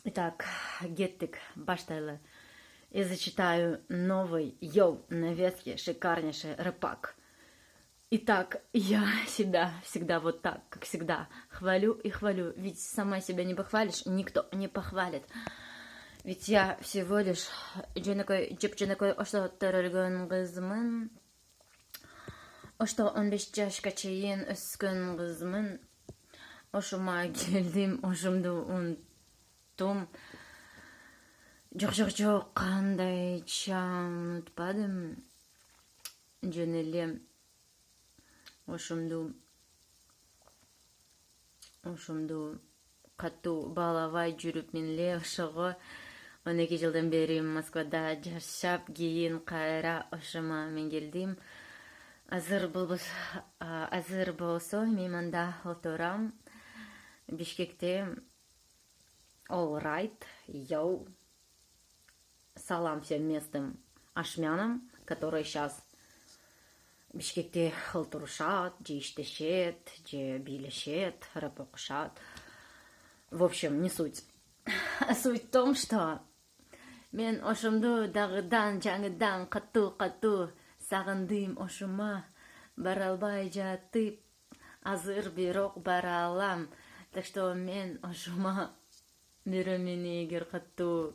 Итак, кеттик, баштайлы. Я зачитаю новый йоу на ветке шикарнейший рэпак. Итак, я себя всегда вот так, как всегда, хвалю и хвалю. Ведь сама себя не похвалишь, никто не похвалит. Ведь я всего лишь жепченекой ошто төрөлгөн кызмын. Ошто 15 жашка чейин өскөн кызмын. Ошума келдим, ошумду унуттум. Жок, кандайча унутпадым. Жөн эле ошумду катуу баалабай жүрүп мен эле ошого 12 жылдан бери Москвада жашап, кийин кайра ошома мен келдим. Азыр болсо мен мында отурам Бишкекте. All right, йоу. Салам всем местным ашмянам, которые сейчас Бишкекте халтурушат, же иштешет, же бийлешет, рэп окушат. В общем, не суть. Суть в том, что мен ошумду дагыдан жаңыдан катуу сагындым ошума. Бара албай жатып, азыр бирок бара алам. Так что мен ошума бирөө мени эгер катуу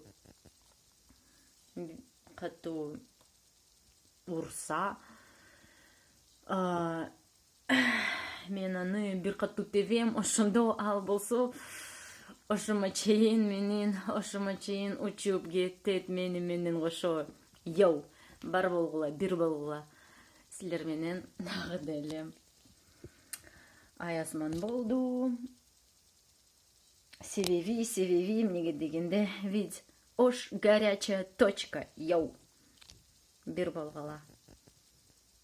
урса, мен аны бир катуу тебем. Ошондо ал болсо ошома чейин учуп кетет менен кошо. Йоу, бар болгула, бир болгула. Силер менен дагы деле Аязман болду. Себеби эмнеге дегенде, ведь ош горячая точка. Йоу, бир болгула.